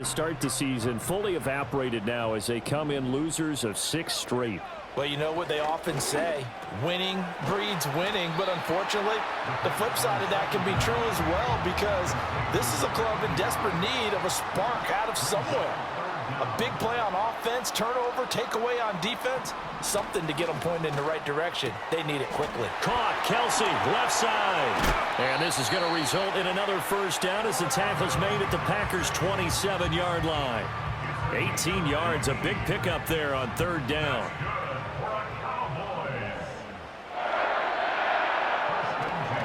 To start the season, fully evaporated now as they come in losers of 6 straight. Well, you know what they often say, winning breeds winning, but unfortunately, the flip side of that can be true as well because this is a club in desperate need of a spark out of somewhere. A big play on offense, turnover, takeaway on defense, something to get them pointed in the right direction. They need it quickly. Caught, Kelsey, left side. And this is going to result in another first down as the tackle's made at the Packers' 27-yard line. 18 yards, a big pickup there on third down.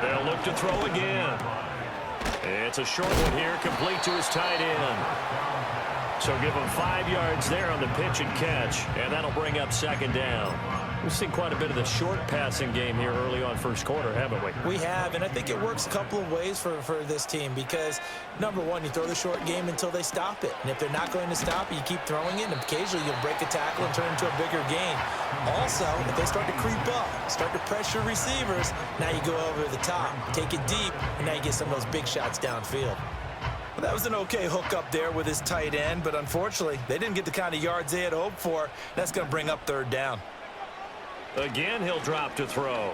They'll look to throw again. It's a short one here, complete to his tight end. So give him 5 yards there on the pitch and catch, and that'll bring up second down. We've seen quite a bit of the short passing game here early on first quarter, haven't we? We have, and I think it works a couple of ways for this team because, number one, you throw the short game until they stop it. And if they're not going to stop it, you keep throwing it, and occasionally you'll break a tackle and turn it into a bigger game. Also, if they start to creep up, start to pressure receivers, now you go over the top, take it deep, and now you get some of those big shots downfield. Well, that was an okay hook up there with his tight end, but unfortunately, they didn't get the kind of yards they had hoped for. That's going to bring up third down. Again, he'll drop to throw.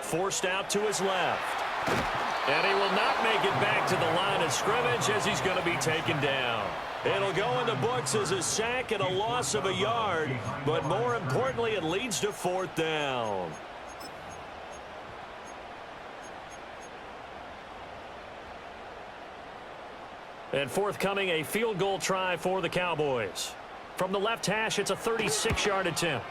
Forced out to his left. And he will not make it back to the line of scrimmage as he's going to be taken down. It'll go in the books as a sack and a loss of a yard, but more importantly, it leads to fourth down. And forthcoming, a field goal try for the Cowboys. From the left hash, it's a 36-yard attempt.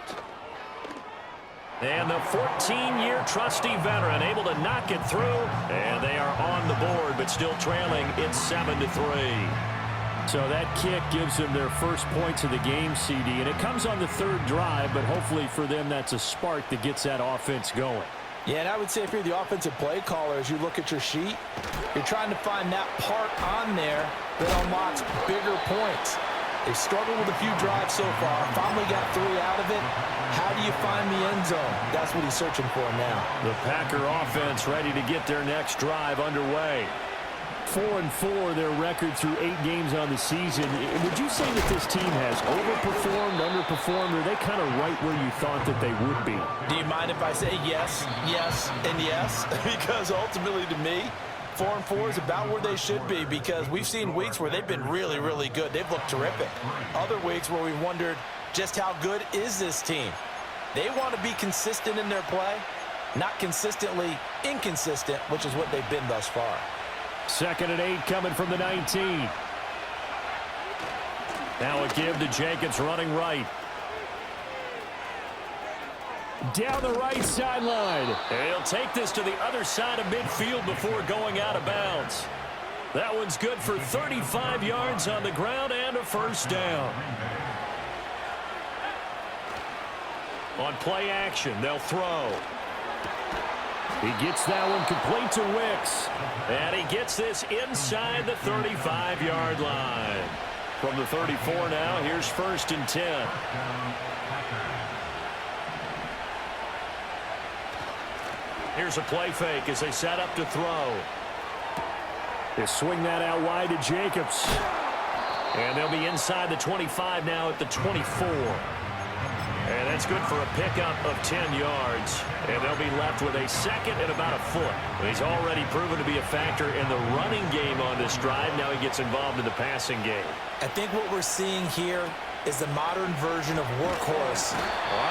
And the 14-year trusty veteran able to knock it through. And they are on the board, but still trailing. It's 7-3. So that kick gives them their first points of the game, CD. And it comes on the third drive, but hopefully for them that's a spark that gets that offense going. Yeah, and I would say if you're the offensive play caller, as you look at your sheet, you're trying to find that part on there that unlocks bigger points. They've struggled with a few drives so far. Finally got 3 out of it. How do you find the end zone? That's what he's searching for now. The Packer offense ready to get their next drive underway. 4-4 their record through 8 games on the season. Would you say that this team has overperformed, underperformed, or are they kind of right where you thought that they would be? Do you mind if I say yes, yes, and yes? Because ultimately to me, 4-4 is about where they should be because we've seen weeks where they've been really, really good. They've looked terrific. Other weeks where we've wondered just how good is this team. They want to be consistent in their play, not consistently inconsistent, which is what they've been thus far. 2nd and 8 coming from the 19. Now a give to Jacobs running right. Down the right sideline. He'll take this to the other side of midfield before going out of bounds. That one's good for 35 yards on the ground and a first down. On play action, they'll throw. He gets that one complete to Wicks. And he gets this inside the 35-yard line. From the 34 now, here's 1st and 10. Here's a play fake as they set up to throw. They swing that out wide to Jacobs. And they'll be inside the 25 now at the 24. And that's good for a pickup of 10 yards. And they'll be left with a second and about a foot. He's already proven to be a factor in the running game on this drive. Now he gets involved in the passing game. I think what we're seeing here is the modern version of workhorse.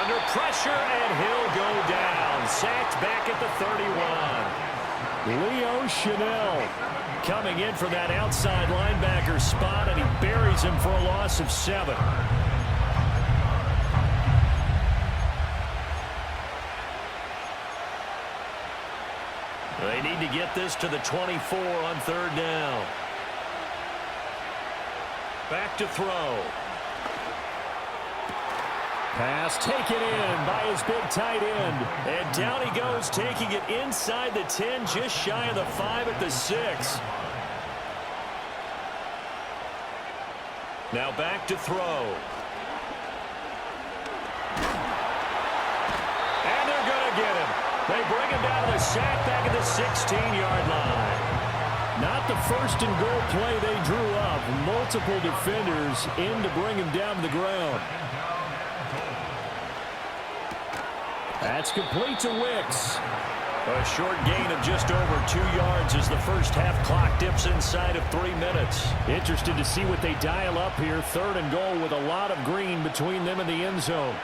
Under pressure, and he'll go down. Sacked back at the 31. Leo Chanel coming in for that outside linebacker spot, and he buries him for a loss of 7. They need to get this to the 24 on 3rd down. Back to throw. Pass taken in by his big tight end. And down he goes, taking it inside the 10, just shy of the 5 at the 6. Now back to throw. And they're going to get him. They bring him down to the sack back at the 16-yard line. Not the first and goal play they drew up. Multiple defenders in to bring him down to the ground. That's complete to Wicks. A short gain of just over 2 yards as the first half clock dips inside of 3 minutes. Interested to see what they dial up here. 3rd and goal with a lot of green between them and the end zone.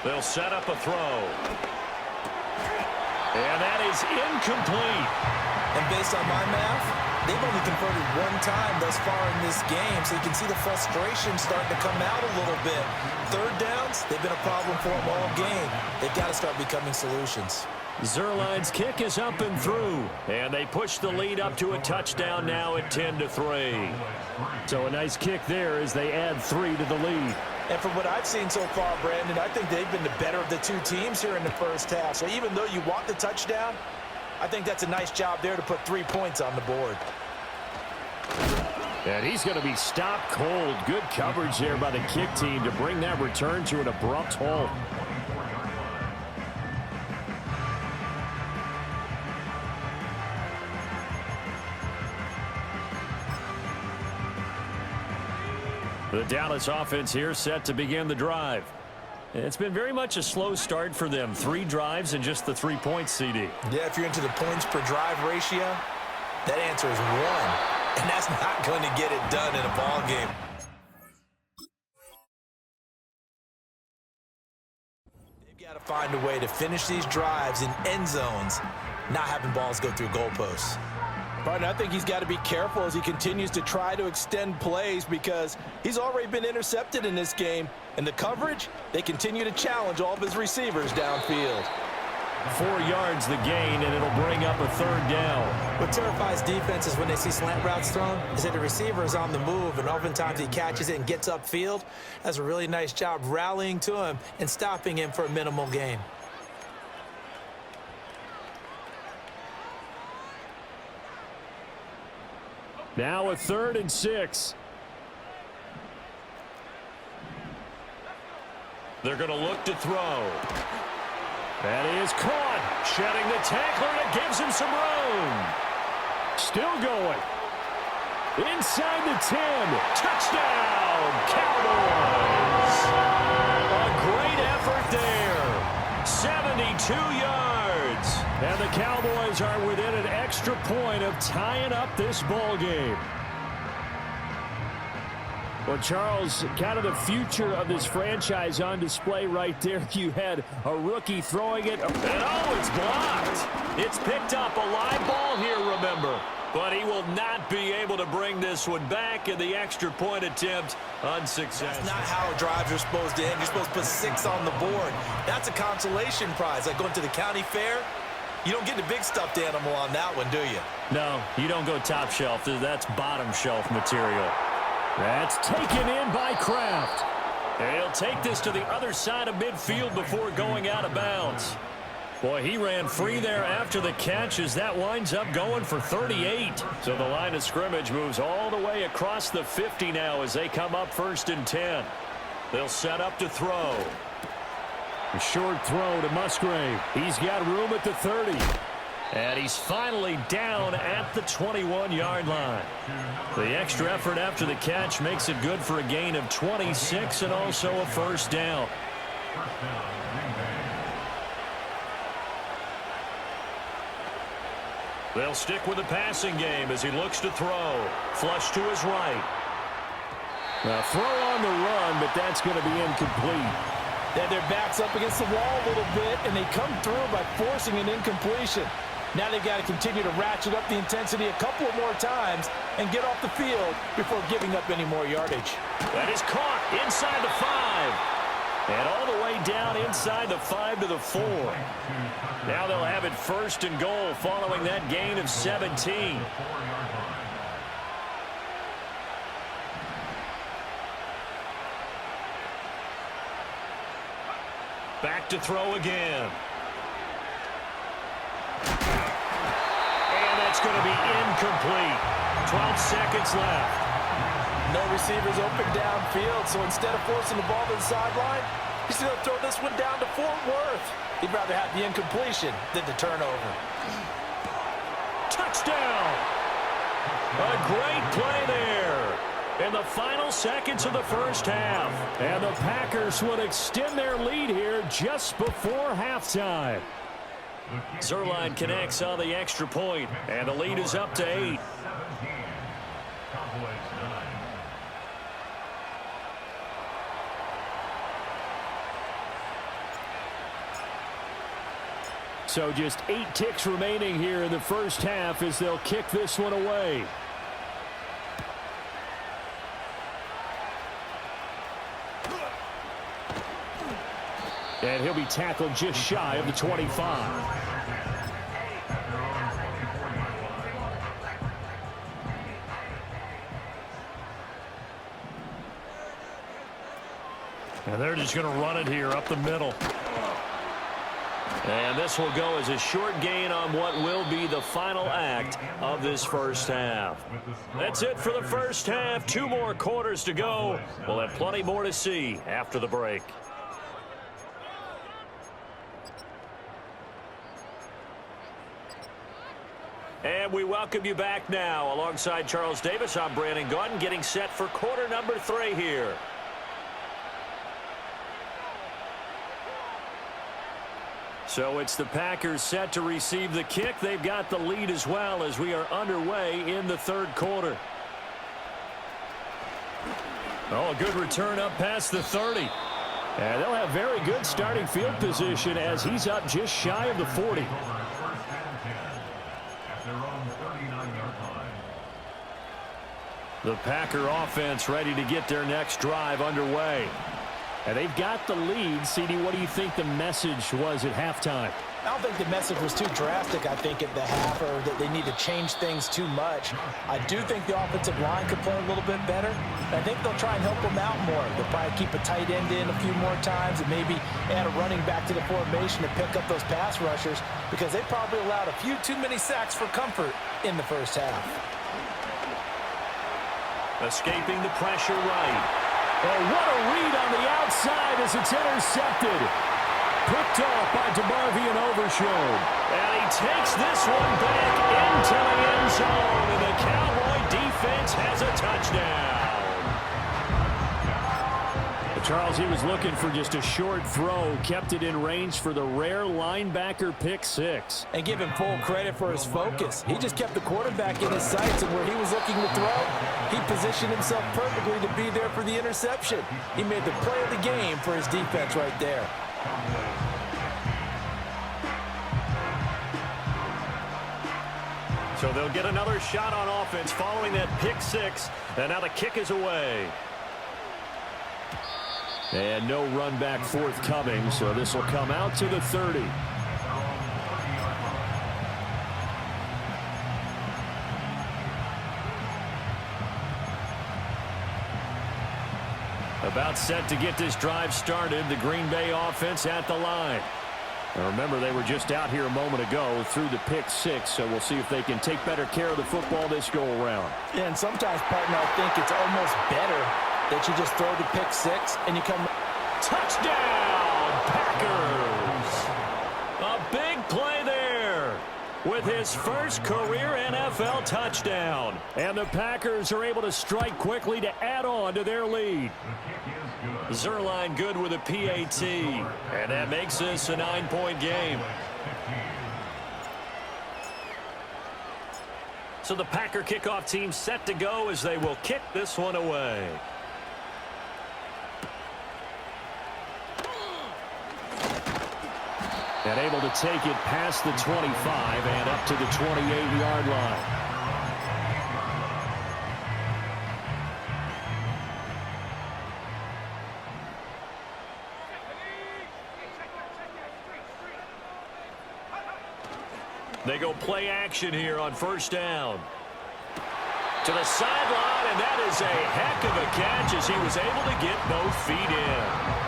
They'll set up a throw. And that is incomplete. And based on my math, they've only converted 1 time thus far in this game, so you can see the frustration starting to come out a little bit. 3rd downs, they've been a problem for them all game. They've got to start becoming solutions. Zuerlein's kick is up and through, and they push the lead up to a touchdown now at 10-3. So a nice kick there as they add 3 to the lead. And from what I've seen so far, Brandon, I think they've been the better of the 2 teams here in the first half. So even though you want the touchdown, I think that's a nice job there to put 3 points on the board. And he's going to be stopped cold. Good coverage there by the kick team to bring that return to an abrupt halt. The Dallas offense here set to begin the drive. It's been very much a slow start for them. 3 drives and just the 3 points, CD. Yeah, if you're into the points per drive ratio, that answer is 1. And that's not going to get it done in a ball game. They've got to find a way to finish these drives in end zones, not having balls go through goalposts. Partner, I think he's got to be careful as he continues to try to extend plays because he's already been intercepted in this game. And the coverage, they continue to challenge all of his receivers downfield. 4 yards the gain, and it'll bring up a 3rd down. What terrifies defenses when they see slant routes thrown is that the receiver is on the move, and oftentimes he catches it and gets upfield. That's a really nice job rallying to him and stopping him for a minimal gain. Now a 3rd and 6. They're going to look to throw. That is caught. Shedding the tackler, and it gives him some room. Still going. Inside the 10. Touchdown, Cowboys. A great effort there. 72 yards. And the Cowboys are within an extra point of tying up this ball game. Well, Charles, kind of the future of this franchise on display right there. You had a rookie throwing it. And oh, it's blocked. It's picked up a live ball here, remember. But he will not be able to bring this one back, and the extra point attempt unsuccessful. That's not how drives are supposed to end. You're supposed to put 6 on the board. That's a consolation prize. Like going to the county fair, you don't get the big stuffed animal on that one, do you? No, you don't go top shelf. That's bottom shelf material. That's taken in by Kraft. And he'll take this to the other side of midfield before going out of bounds. Boy, he ran free there after the catch as that winds up going for 38. So the line of scrimmage moves all the way across the 50 now as they come up 1st and 10. They'll set up to throw. A short throw to Musgrave. He's got room at the 30. And he's finally down at the 21-yard line. The extra effort after the catch makes it good for a gain of 26 and also a 1st down. They'll stick with the passing game as he looks to throw. Flush to his right. Now throw on the run, but that's going to be incomplete. Then their back's up against the wall a little bit, and they come through by forcing an incompletion. Now they've got to continue to ratchet up the intensity a couple of more times and get off the field before giving up any more yardage. That is caught inside the 5. And all the way down inside the 5 to the 4. Now they'll have it 1st and goal following that gain of 17. Back to throw again. And that's going to be incomplete. 12 seconds left. No receivers open downfield, so instead of forcing the ball to the sideline, he's going to throw this one down to Fort Worth. He'd rather have the incompletion than the turnover. Touchdown! A great play there in the final seconds of the first half. And the Packers would extend their lead here just before halftime. Zerline connects on the extra point, and the lead is up to 8. So just 8 ticks remaining here in the first half as they'll kick this one away. And he'll be tackled just shy of the 25. And they're just going to run it here up the middle. And this will go as a short gain on what will be the final act of this first half. That's it for the first half. 2 more quarters to go. We'll have plenty more to see after the break. And we welcome you back now. Alongside Charles Davis, I'm Brandon Gaudin, getting set for quarter number 3 here. So it's the Packers set to receive the kick. They've got the lead as well as we are underway in the third quarter. Oh, a good return up past the 30. And they'll have very good starting field position as he's up just shy of the 40. The Packer offense ready to get their next drive underway. And they've got the lead. CD, what do you think the message was at halftime? I don't think the message was too drastic, I think, at the half, or that they need to change things too much. I do think the offensive line could play a little bit better. I think they'll try and help them out more. They'll probably keep a tight end in a few more times and maybe add a running back to the formation to pick up those pass rushers, because they probably allowed a few too many sacks for comfort in the first half. Escaping the pressure right. Oh, what a read on the outside as it's intercepted. Picked off by DeMarvion Overshown. And he takes this one back into the end zone. And the Cowboy defense has a touchdown. Charles, he was looking for just a short throw. Kept it in range for the rare linebacker pick 6. And give him full credit for his focus. He just kept the quarterback in his sights, and where he was looking to throw, he positioned himself perfectly to be there for the interception. He made the play of the game for his defense right there. So they'll get another shot on offense following that pick 6. And now the kick is away. And no run back forthcoming, so this will come out to the 30. About set to get this drive started, the Green Bay offense at the line. Now remember, they were just out here a moment ago through the pick 6, so we'll see if they can take better care of the football this go-around. Yeah, and sometimes, partner, I think it's almost better that you just throw the pick 6 and you come. Touchdown, Packers! A big play there with his first career NFL touchdown. And the Packers are able to strike quickly to add on to their lead. Zerline good with a PAT. And that makes this a 9-point game. So the Packer kickoff team set to go as they will kick this one away. And able to take it past the 25 and up to the 28-yard line. They go play action here on first down. To the sideline, and that is a heck of a catch as he was able to get both feet in.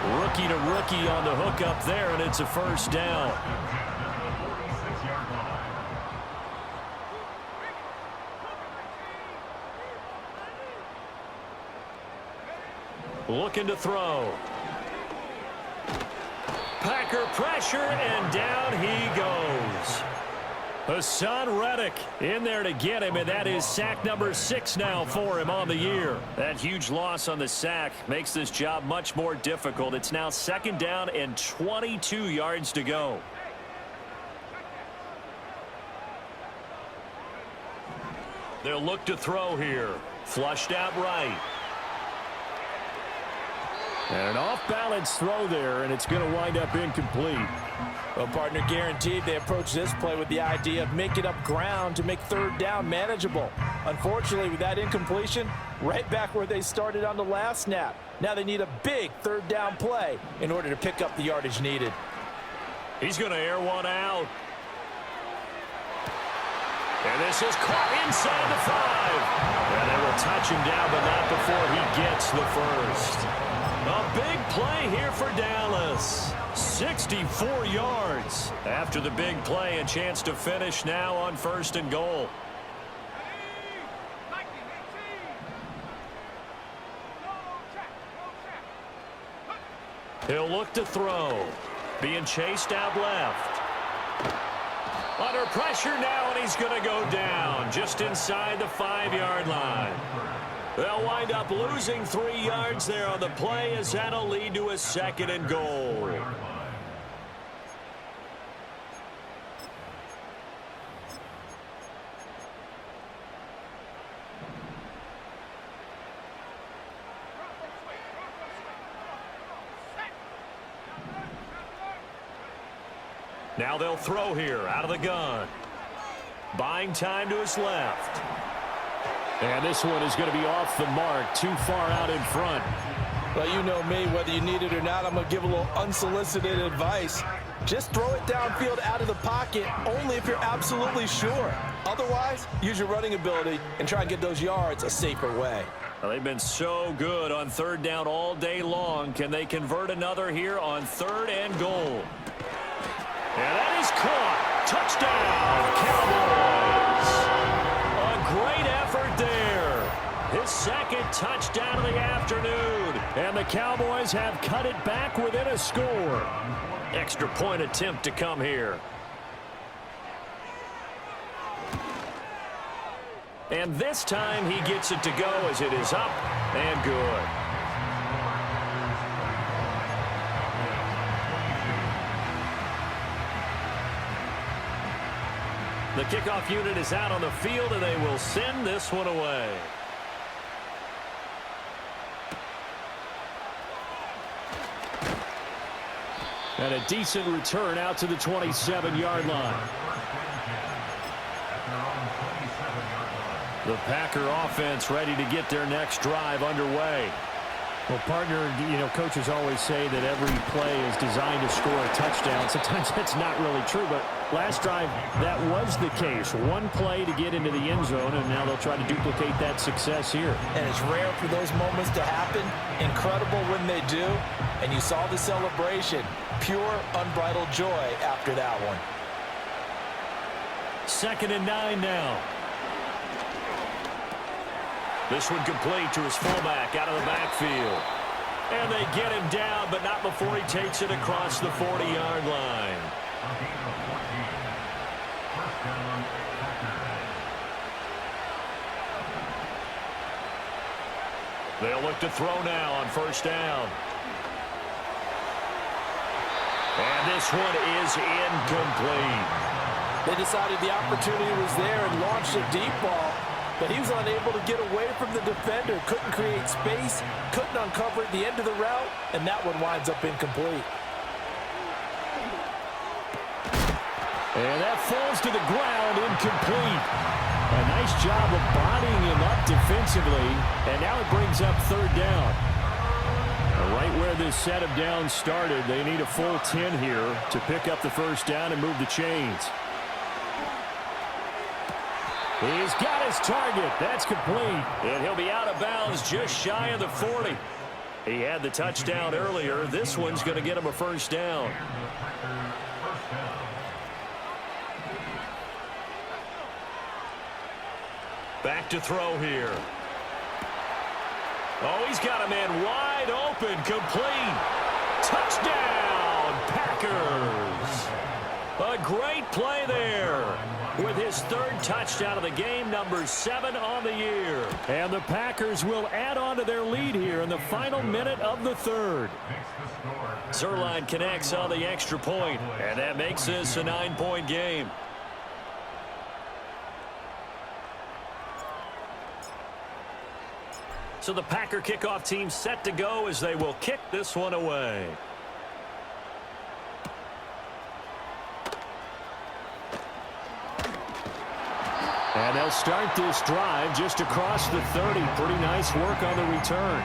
Rookie to rookie on the hook up there, and it's a first down. Looking to throw. Packer pressure, and down he goes. Hassan Reddick in there to get him, and that is sack number 6 now for him on the year. That huge loss on the sack makes this job much more difficult. It's now 2nd down and 22 yards to go. They'll look to throw here. Flushed out right. And an off-balance throw there, and it's going to wind up incomplete. Well, partner, guaranteed they approach this play with the idea of making up ground to make 3rd down manageable. Unfortunately, with that incompletion, right back where they started on the last snap. Now they need a big 3rd down play in order to pick up the yardage needed. He's going to air one out. And this is caught inside the 5. And they will touch him down, but not before he gets the first. A big play here for Dallas. 64 yards. After the big play, a chance to finish now on 1st and goal. He'll look to throw. Being chased out left. Under pressure now, and he's going to go down just inside the 5-yard line. They'll wind up losing 3 yards there on the play, as that'll lead to a 2nd and goal. Now they'll throw here out of the gun. Buying time to his left. And this one is going to be off the mark, too far out in front. Well, you know me, whether you need it or not, I'm going to give a little unsolicited advice. Just throw it downfield out of the pocket only if you're absolutely sure. Otherwise, use your running ability and try and get those yards a safer way. Well, they've been so good on 3rd down all day long. Can they convert another here on 3rd and goal? And that is caught. Touchdown, Cowboys. A great effort there. His 2nd touchdown of the afternoon. And the Cowboys have cut it back within a score. Extra point attempt to come here. And this time he gets it to go as it is up and good. The kickoff unit is out on the field, and they will send this one away. And a decent return out to the 27-yard line. The Packer offense ready to get their next drive underway. Well, partner, you know, coaches always say that every play is designed to score a touchdown. Sometimes that's not really true, but last drive, that was the case. One play to get into the end zone, and now they'll try to duplicate that success here. And it's rare for those moments to happen. Incredible when they do. And you saw the celebration. Pure, unbridled joy after that one. 2nd and 9 now. This one complete to his fullback out of the backfield. And they get him down, but not before he takes it across the 40-yard line. They'll look to throw now on 1st down. And this one is incomplete. They decided the opportunity was there and launched a deep ball. But he was unable to get away from the defender. Couldn't create space. Couldn't uncover at the end of the route. And that one winds up incomplete. And that falls to the ground, incomplete. A nice job of bodying him up defensively. And now it brings up 3rd down. Right where this set of downs started, they need a full 10 here to pick up the 1st down and move the chains. He's got his target. That's complete. And he'll be out of bounds just shy of the 40. He had the touchdown earlier. This one's going to get him a 1st down. Back to throw here. Oh, he's got a man wide open. Complete. Touchdown, Packers. A great play there. with his third touchdown of the game, number 7 on the year. And the Packers will add on to their lead here in the final minute of the third. Zerline connects on the extra point, and that makes this a 9-point game. So the Packer kickoff team set to go as they will kick this one away. And they'll start this drive just across the 30. Pretty nice work on the return.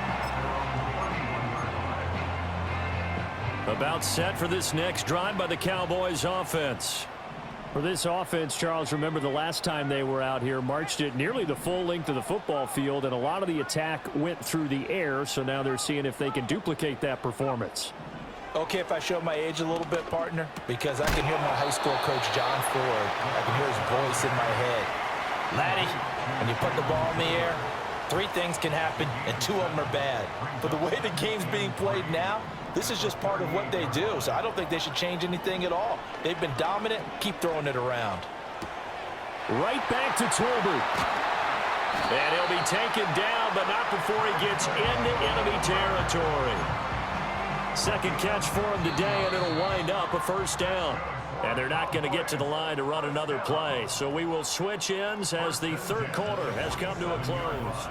About set for this next drive by the Cowboys offense. For this offense, Charles, remember the last time they were out here, marched it nearly the full length of the football field, and a lot of the attack went through the air, so now they're seeing if they can duplicate that performance. Okay, if I show my age a little bit, partner, because I can hear my high school coach, John Ford. I can hear his voice in my head. Laddie, when you put the ball in the air, 3 things can happen, and 2 of them are bad. But the way the game's being played now, this is just part of what they do, so I don't think they should change anything at all. They've been dominant. Keep throwing it around. Right back to Tolbert. And he'll be taken down, but not before he gets into enemy territory. Second catch for him today, and it'll wind up a first down. And they're not going to get to the line to run another play. So we will switch ends as the third quarter has come to a close.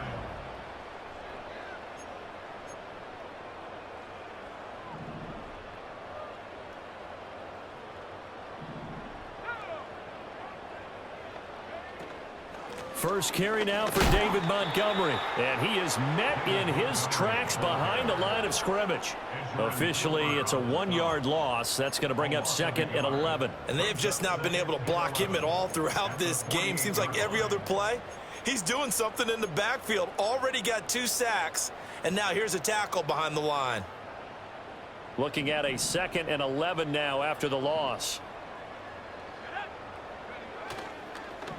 First carry now for David Montgomery. And he is met in his tracks behind the line of scrimmage. Officially, it's a 1-yard loss. That's going to bring up 2nd and 11. And they've just not been able to block him at all throughout this game. Seems like every other play, he's doing something in the backfield. Already got 2 sacks, and now here's a tackle behind the line. Looking at a 2nd and 11 now after the loss.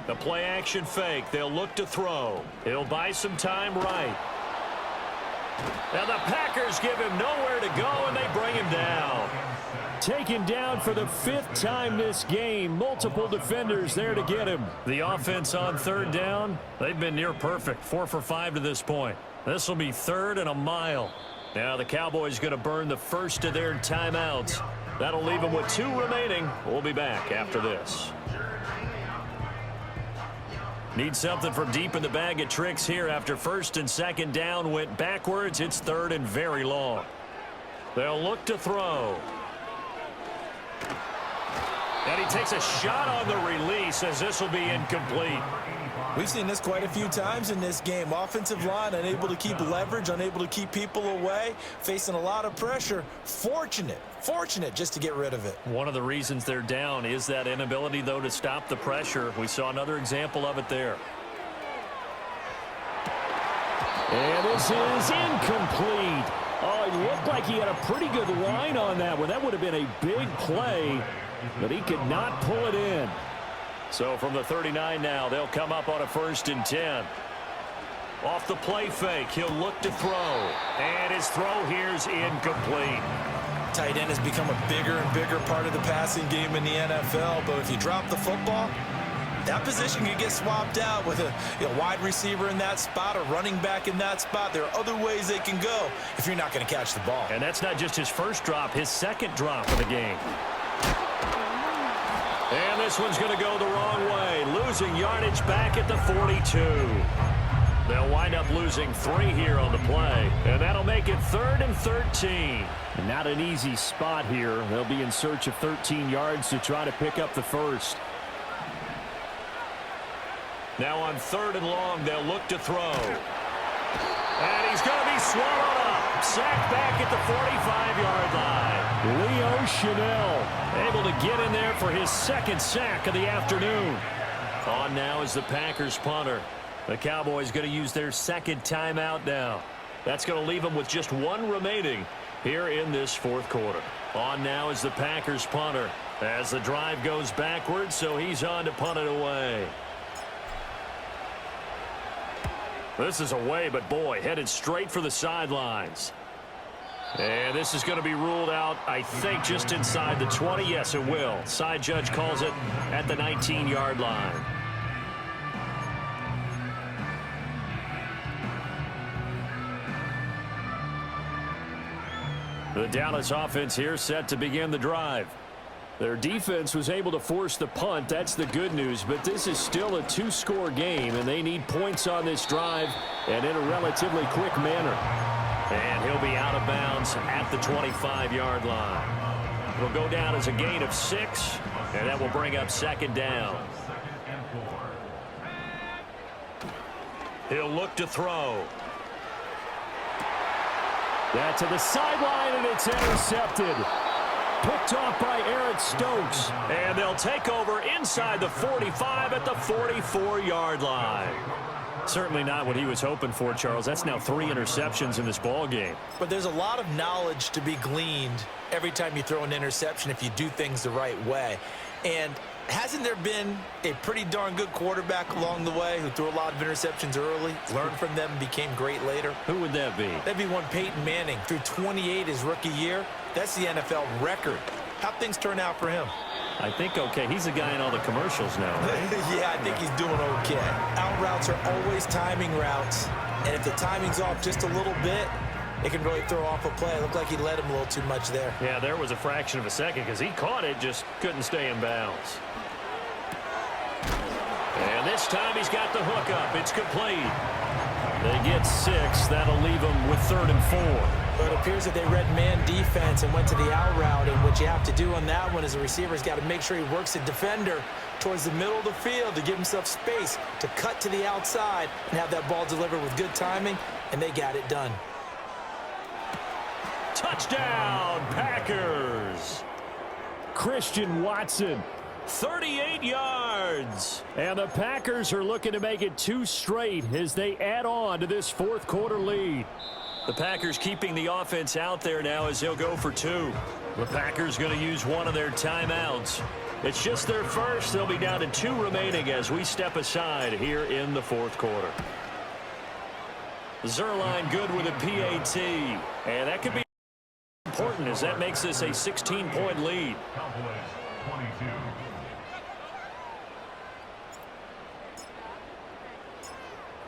The play action fake. They'll look to throw. He'll buy some time right. Now the Packers give him nowhere to go, and they bring him down. Taken down for the 5th time this game. Multiple defenders there to get him. The offense on third down, they've been near perfect. 4 for 5 to this point. This will be 3rd and a mile. Now the Cowboys going to burn the first of their timeouts. That'll leave them with 2 remaining. We'll be back after this. Need something from deep in the bag of tricks here after 1st and 2nd down went backwards. It's 3rd and very long. They'll look to throw. And he takes a shot on the release as this will be incomplete. We've seen this quite a few times in this game. Offensive line unable to keep leverage, unable to keep people away, facing a lot of pressure. Fortunate just to get rid of it. One of the reasons they're down is that inability, though, to stop the pressure. We saw another example of it there. And this is incomplete. Oh, it looked like he had a pretty good line on that one. That would have been a big play, but he could not pull it in. So from the 39 now, they'll come up on a 1st and 10. Off the play fake, he'll look to throw. And his throw here's incomplete. Tight end has become a bigger and bigger part of the passing game in the NFL, but if you drop the football, that position can get swapped out with a wide receiver in that spot, a running back in that spot. There are other ways they can go if you're not going to catch the ball. And that's not just his first drop, his 2nd drop of the game. And this one's going to go the wrong way, losing yardage back at the 42. They'll wind up losing 3 here on the play, and that'll make it 3rd and 13. And not an easy spot here. They'll be in search of 13 yards to try to pick up the first. Now on 3rd and long, they'll look to throw. And he's going to be swallowed up. Sacked back at the 45-yard line. Leo Chanel able to get in there for his 2nd sack of the afternoon. On now is the Packers punter. The Cowboys going to use their 2nd timeout now. That's going to leave them with just 1 remaining here in this 4th quarter. On now is the Packers punter as the drive goes backwards, so he's on to punt it away. This is away, but boy, headed straight for the sidelines. And this is going to be ruled out, I think, just inside the 20. Yes, it will. Side judge calls it at the 19-yard line. The Dallas offense here set to begin the drive. Their defense was able to force the punt. That's the good news. But this is still a two-score game, and they need points on this drive and in a relatively quick manner. And he'll be out of bounds at the 25-yard line. It'll go down as a gain of 6, and that will bring up second down. He'll look to throw. That to the sideline, and it's intercepted. Picked off by Eric Stokes. And they'll take over inside the 45 at the 44-yard line. Certainly not what he was hoping for, Charles. That's now 3 interceptions in this ball game. But there's a lot of knowledge to be gleaned every time you throw an interception if you do things the right way. And hasn't there been a pretty darn good quarterback along the way who threw a lot of interceptions early, learned from them, became great later? Who would that be? That'd be one Peyton Manning. Threw 28 his rookie year. That's the NFL record. How'd things turn out for him? I think okay. He's the guy in all the commercials now, right? Yeah, I think he's doing okay. Out routes are always timing routes. And if the timing's off just a little bit, it can really throw off a play. It looked like he led him a little too much there. Yeah, there was a fraction of a second because he caught it, just couldn't stay in bounds. And this time he's got the hook up. It's complete. They get 6. That'll leave them with 3rd and 4. But it appears that they read man defense and went to the out route. And what you have to do on that one as a receiver is got to make sure he works the defender towards the middle of the field to give himself space to cut to the outside and have that ball delivered with good timing. And they got it done. Touchdown, Packers. Christian Watson. 38 yards. And the Packers are looking to make it 2 straight as they add on to this fourth quarter lead. The Packers keeping the offense out there now as they'll go for 2. The Packers going to use one of their timeouts. It's just their first. They'll be down to 2 remaining as we step aside here in the fourth quarter. Zerline good with a PAT. And that could be important as that makes this a 16-point lead. Cowboys 22.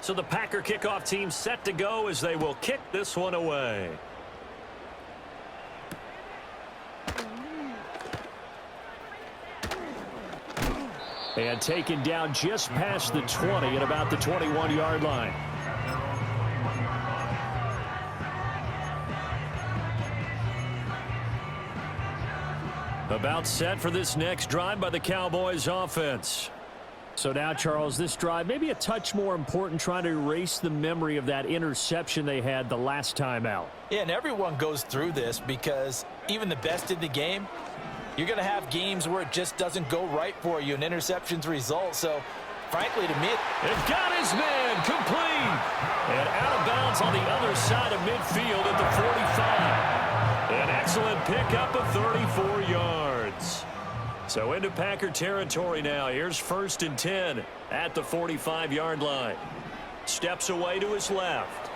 So the Packer kickoff team set to go as they will kick this one away. And taken down just past the 20 at about the 21-yard line. About set for this next drive by the Cowboys offense. So now, Charles, this drive maybe a touch more important, trying to erase the memory of that interception they had the last time out. Yeah, and everyone goes through this because even the best in the game, you're going to have games where it just doesn't go right for you and interceptions result. So, frankly, to me, they've got his man complete. And out of bounds on the other side of midfield at the 45. An excellent pickup of 34 yards. So into Packer territory now. Here's 1st and 10 at the 45-yard line. Steps away to his left.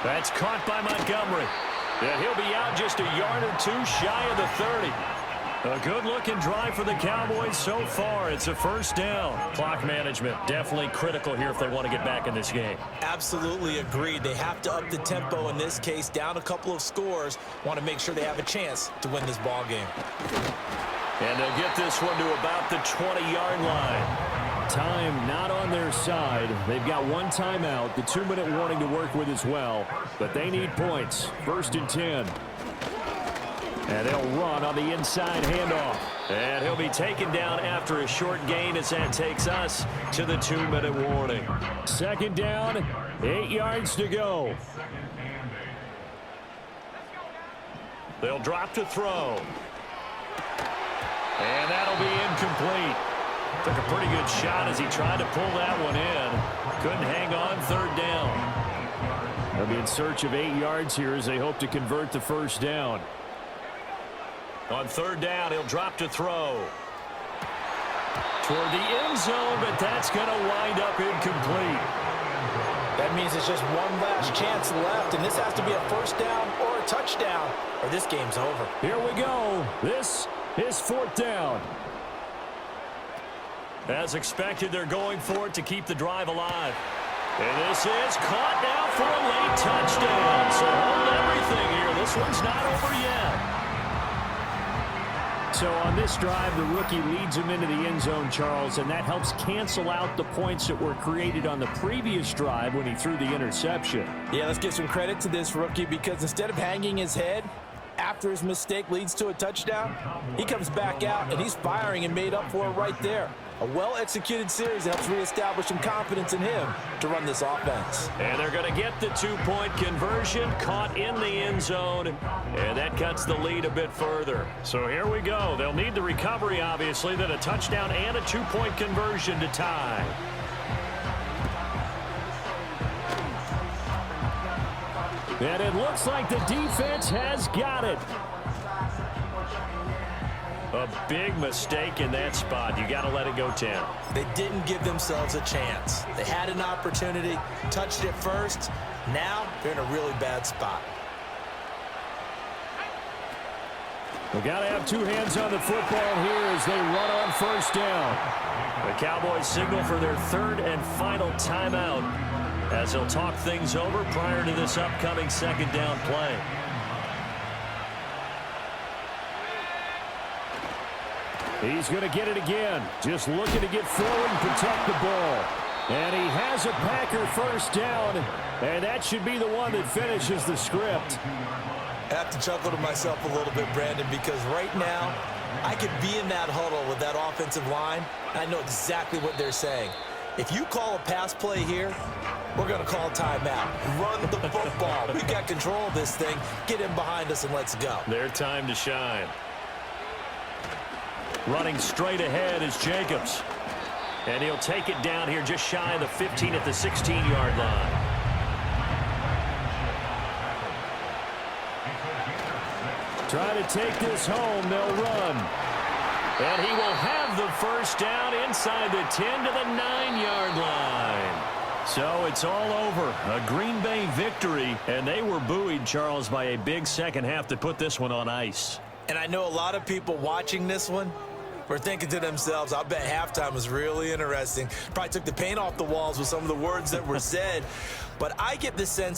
That's caught by Montgomery. And he'll be out just a yard or 2 shy of the 30. A good-looking drive for the Cowboys so far. It's a 1st down. Clock management definitely critical here if they want to get back in this game. Absolutely agreed. They have to up the tempo in this case, down a couple of scores. Want to make sure they have a chance to win this ball game. And they'll get this one to about the 20-yard line. Time not on their side. They've got 1 timeout, the 2-minute warning to work with as well. But they need points. 1st and 10. And they'll run on the inside handoff. And he'll be taken down after a short gain as that takes us to the 2-minute warning. 2nd down, 8 yards to go. They'll drop to throw. And that'll be incomplete. Took a pretty good shot as he tried to pull that one in. Couldn't hang on 3rd down. They'll be in search of 8 yards here as they hope to convert the 1st down. On 3rd down, he'll drop to throw. Toward the end zone, but that's going to wind up incomplete. That means it's just one last chance left, and this has to be a first down or a touchdown, or this game's over. Here we go. This is fourth down. As expected, they're going for it to keep the drive alive. And this is caught now for a late touchdown. So hold everything here. This one's not over yet. So on this drive, the rookie leads him into the end zone, Charles, and that helps cancel out the points that were created on the previous drive when he threw the interception. Yeah, let's give some credit to this rookie because instead of hanging his head after his mistake leads to a touchdown, he comes back out and he's firing and made up for it right there. A well-executed series helps reestablish some confidence in him to run this offense. And they're going to get the two-point conversion, caught in the end zone, and that cuts the lead a bit further. So here we go. They'll need the recovery, obviously, then a touchdown and a two-point conversion to tie. And it looks like the defense has got it. A big mistake in that spot. You got to let it go 10. They didn't give themselves a chance. They had an opportunity, touched it first. Now they're in a really bad spot. We got to have two hands on the football here as they run on first down. The Cowboys signal for their third and final timeout as they'll talk things over prior to this upcoming second down play. He's going to get it again. Just looking to get forward and protect the ball. And he has a Packer first down. And that should be the one that finishes the script. I have to chuckle to myself a little bit, Brandon, because right now I could be in that huddle with that offensive line, and I know exactly what they're saying. If you call a pass play here, we're going to call timeout. Run the football. We've got control of this thing. Get in behind us and let's go. Their time to shine. Running straight ahead is Jacobs. And he'll take it down here just shy of the 15 at the 16-yard line. Try to take this home. They'll run. And he will have the first down inside the 10 to the 9-yard line. So it's all over. A Green Bay victory. And they were buoyed, Charles, by a big second half that put this one on ice. And I know a lot of people watching this one were thinking to themselves, I bet halftime was really interesting. Probably took the paint off the walls with some of the words that were said. But I get the sense